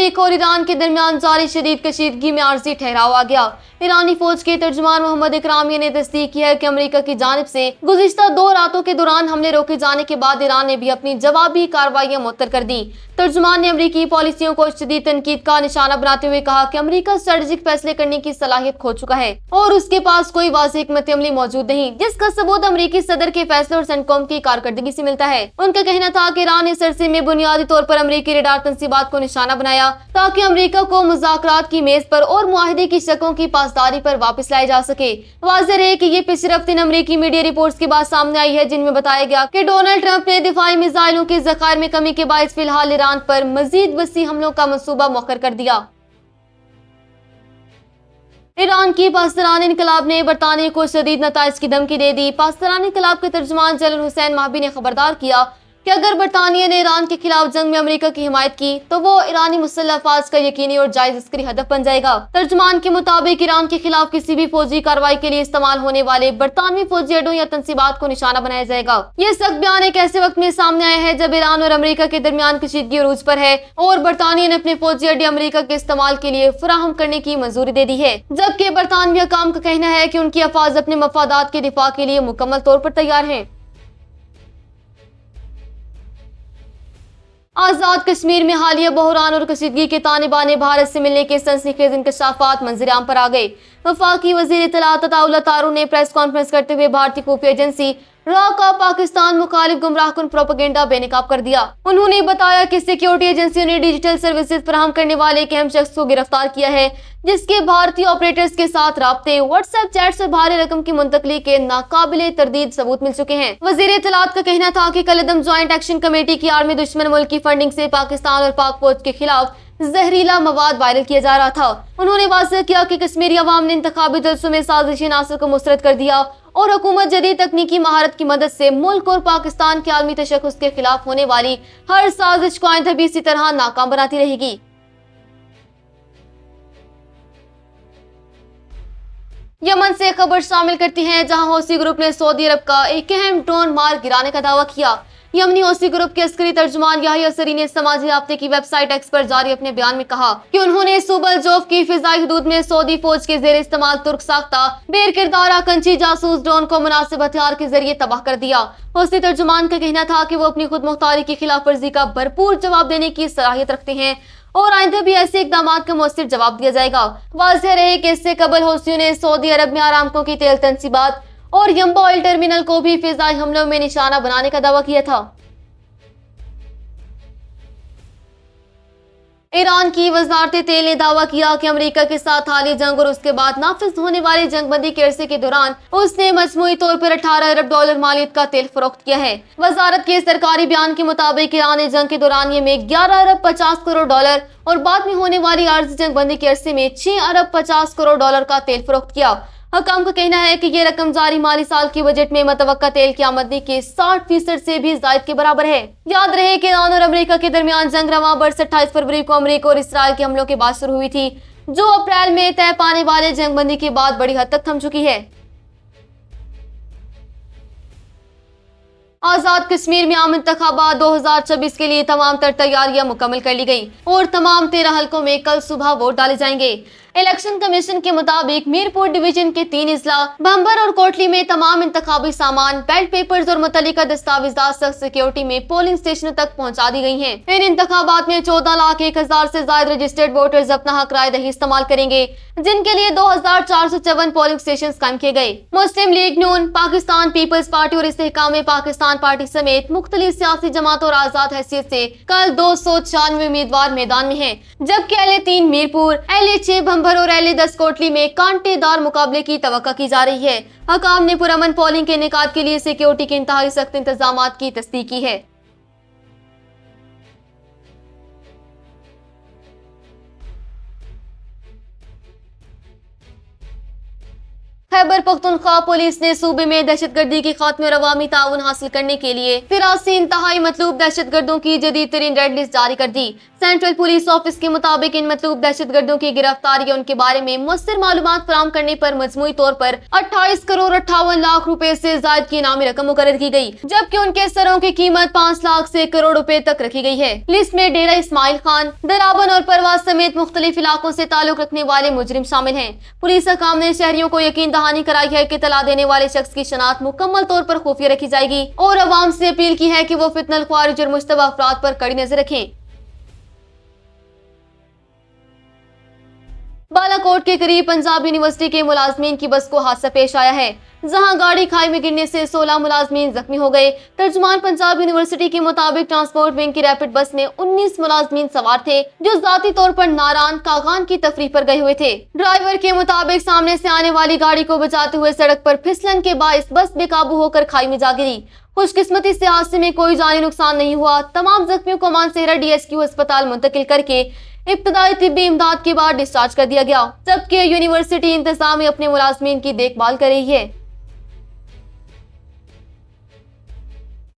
America और Iran के दरमियान जारी शदीद कशीदगी में आर्जी ठहराव आ गया। ईरानी फौज के तर्जुमान मोहम्मद इकरामी ने तस्दीक की है कि अमेरिका की जानिब से गुज़िश्ता 2 रातों के दौरान हमले रोके जाने के बाद ईरान ने भी अपनी जवाबी कार्रवाइयां मुअत्तर कर दी। तर्जुमान ने अमेरिकी पॉलिसियों को शदीद तनकीद का निशाना बनाते हुए कहा कि अमेरिका स्ट्रेटेजिक फैसले करने की सलाहियत खो चुका है और उसके पास कोई वाज़ेह हिकमत अमली मौजूद नहीं, जिसका सबूत अमेरिकी सदर के फैसले और सेंटकॉम की कारकर्दगी से मिलता है। उनका कहना था कि ईरान इस अरसे में बुनियादी तौर पर अमेरिकी रडार तंसीबात को निशाना बनाया ताकि अमेरिका को मुज़ाकरात की मेज पर और मुआहिदे की शकों की पासदारी पर वापस लाया जा सके। वाज़ेह रहे कि ये पिछले हफ्ते अमेरिकी मीडिया रिपोर्ट्स के बाद सामने आई है, जिनमें बताया गया कि डोनाल्ड ट्रंप ने दिफाई मिसाइलों के ज़खायर में कमी के बायस फिलहाल ईरान पर मजीद वसी हमलों का मंसूबा मुअक्कर कर दिया। ईरान की पासदारान इनकलाब ने बरतानिया को शदीद नताइज की धमकी दे दी। पासदारान इनकलाब के तर्जुमान जनरल हुसैन महबी ने खबरदार किया कि अगर बरतानिया ने ईरान के खिलाफ जंग में अमेरिका की हिमायत की तो वो ईरानी मुसल्लह अफवाज का यकीनी और जायज अस्करी हदफ बन जाएगा। तर्जुमान के मुताबिक ईरान के खिलाफ किसी भी फौजी कार्रवाई के लिए इस्तेमाल होने वाले बरतानवी फौजी अड्डों या तंसीबात को निशाना बनाया जाएगा। ये सख्त बयान एक ऐसे वक्त में सामने आया है जब ईरान और अमेरिका के दरमियान कशीदगी अरूज पर है और बरतानिया ने अपने फौजी अड्डे अमेरिका के इस्तेमाल के लिए फराहम करने की मंजूरी दे दी है, जबकि बरतानवी हुकाम का कहना है कि उनकी अफवाज अपने मफादात के दिफा के लिए मुकम्मल तौर पर तैयार है। आजाद कश्मीर में हालिया बहरान और कशीदगी के तालिबान भारत से मिलने के सनसनीखेज इंकशाफात मंजर-ए-आम पर आ गए। वफाकी वजीर इत्तलात अताउल्लाह तारू ने प्रेस कॉन्फ्रेंस करते हुए भारतीय खुफिया एजेंसी रॉ का पाकिस्तान मुखालिफ गुमराहकुन प्रोपेगेंडा बेनकाब कर दिया। उन्होंने बताया कि सिक्योरिटी एजेंसियों ने डिजिटल सर्विसेज फराहम करने वाले एक अहम शख्स को गिरफ्तार किया है, जिसके भारतीय ऑपरेटर्स के साथ राब्ते, व्हाट्सएप चैट्स और भारी रकम की मुंतकली के नाकाबिले तरदीद सबूत मिल चुके हैं। वजीर इत्तलात का कहना था कि कलदम ज्वाइंट एक्शन कमेटी की आर्मी दुश्मन मुल्क की फंडिंग से पाकिस्तान और पाक फौज के खिलाफ जहरीला मवाद वायरल किया जा रहा था। उन्होंने वाज़ेह किया कि कश्मीरी अवाम ने इंतखाबी जलसों में साजिशी नासर को मुस्तरद कर दिया और हुकूमत जदीद तकनीकी महारत की मदद से मुल्क और पाकिस्तान के आलमी तशख्खुस के खिलाफ होने वाली हर साजिश को आइंदा भी इसी तरह नाकाम बनाती रहेगी। यमन से खबर शामिल करती हैं, जहां हौसी ग्रुप ने सऊदी अरब का एक अहम ड्रोन मार गिराने का दावा किया। यमनी हौसी ग्रुप के अस्करी तर्जुमान याहिया सरी ने समाजी राब्ते की वेबसाइट एक्स पर जारी अपने बयान में कहा कि उन्होंने सूबल जोफ की फिजाई हदूद में सऊदी फौज के जेर इस्तेमाल तुर्क साख्ता बेर किरदार आकंची जासूस ड्रोन को मुनासिब हथियार के जरिए तबाह कर दिया। हौसी तर्जुमान का कहना था कि वो अपनी खुद मुख्तारी की खिलाफ वर्जी का भरपूर जवाब देने की सलाहियत रखते हैं और आइंदा भी ऐसे इकदाम का मौसर जवाब दिया जाएगा। वाज़ेह रहे कि इससे कबल हौसियों ने सऊदी अरब में आरामको की तेल तंसीबात और यंबा ऑयल टर्मिनल को भी फिजाई हमलों में निशाना बनाने का दावा किया था। ईरान की वजारत तेल ने दावा किया कि अमेरिका के साथ हालिया जंग और उसके बाद नाफिज होने वाली जंगबंदी के अरसे के दौरान उसने मजमूई तौर पर 18 अरब डॉलर मालियत का तेल फरोख्त किया है। वजारत के सरकारी बयान के मुताबिक ईरान ने जंग के दौरान ये में 11 अरब 50 करोड़ डॉलर और बाद में होने वाली आर्जी जंगबंदी के अरसे में 6 अरब 50 करोड़ डॉलर का तेल फरोख्त किया। हुकाम का कहना है कि ये रकम जारी माली साल की बजट में मतवक्का तेल की आमदनी के 60% से भी ज्यादा के बराबर है। याद रहे कि ईरान और अमेरिका के दरमियान जंग रवां बरस 28 फरवरी को अमेरिका और इसराइल के हमलों के बाद शुरू हुई थी, जो अप्रैल में तय पाने वाले जंगबंदी के बाद बड़ी हद तक थम चुकी है। आजाद कश्मीर में आम इंतखाबात 2026 के लिए तमाम तर तैयारियां मुकम्मल कर ली गई और तमाम 13 हलकों में कल सुबह वोट डाले जाएंगे। इलेक्शन कमीशन के मुताबिक मीरपुर डिवीजन के 3 अजला, बम्बर और कोटली में तमाम इंतखाबी सामान, बैलेट पेपर्स और मुतल्लिका दस्तावेजात सख्त सिक्योरिटी में पोलिंग स्टेशनों तक पहुंचा दी गई हैं। इन इंतखाबात में 14,01,000 से ज्यादा रजिस्टर्ड वोटर्स अपना हक राय दही इस्तेमाल करेंगे, जिनके लिए 2,454 पोलिंग स्टेशन कायम किए गए। मुस्लिम लीग नून, पाकिस्तान पीपल्स पार्टी और इस्तेहकाम पाकिस्तान पार्टी समेत मुख्तलिफ सियासी जमात और आजाद हैसियत से कल 296 उम्मीदवार मैदान में हैं, जबकि LA3 मीरपुर, LA6 बम्बर और LA10 कोटली में कांटेदार मुकाबले की तवक्का की जा रही है। हुकाम ने पुरअमन पोलिंग के इनेकाद के लिए सिक्योरिटी के इंतहाई सख्त इंतजामात की तस्दीक की है। खैबर पख्तूनख्वा पुलिस ने सूबे में दहशतगर्दी के खात्मे और अवामी ताउन हासिल करने के लिए 83 इंतहाई मतलूब दहशतगर्दों की जदीद तरीन रेड लिस्ट जारी कर दी। सेंट्रल पुलिस ऑफिस के मुताबिक इन मतलूब दहशतगर्दों की गिरफ्तारी और उनके बारे में मुस्तर मालूमात फराहम करने पर मजमूई तौर पर 28 करोड़ 58 लाख रुपए से ज्यादा की इनामी रकम मुकर्रर की गई, जबकि उनके सरों की कीमत 5 लाख से 1 करोड़ रुपए तक रखी गई है। लिस्ट में डेरा इस्माइल खान, दराबन और परवाज समेत मुख्तलिफ इलाकों से ताल्लुक रखने वाले मुजरिम शामिल हैं। पुलिस हकाम ने शहरियों को यकीन दहानी कराई है कि तला देने वाले शख्स की शनाख्त मुकम्मल तौर पर खुफिया रखी जाएगी और अवाम से अपील की है कि वो फितनल ख्वारिज और मुश्तबा अफराद पर कड़ी नजर रखें। बालाकोट के करीब पंजाब यूनिवर्सिटी के मुलाजमीन की बस को हादसा पेश आया है, जहां गाड़ी खाई में गिरने से 16 मुलाजमीन जख्मी हो गए। तर्जुमान पंजाब यूनिवर्सिटी के मुताबिक ट्रांसपोर्ट विंग की रैपिड बस में 19 मुलाजमीन सवार थे, जो जाती तौर पर नारान कागान की तफरीह पर गए हुए थे। ड्राइवर के मुताबिक सामने से आने वाली गाड़ी को बचाते हुए सड़क पर फिसलन के बाइस बस बेकाबू होकर खाई में जा गिरी। खुशकिस्मती से हादसे में कोई जानी नुकसान नहीं हुआ। तमाम जख्मियों को मानसेहरा DSQ अस्पताल मुंतकिल करके इब्तदाई तिब्बी इमदाद के बाद डिस्चार्ज कर दिया गया, जबकि यूनिवर्सिटी इंतजामिया अपने मुलाजमीन की देखभाल कर रही है।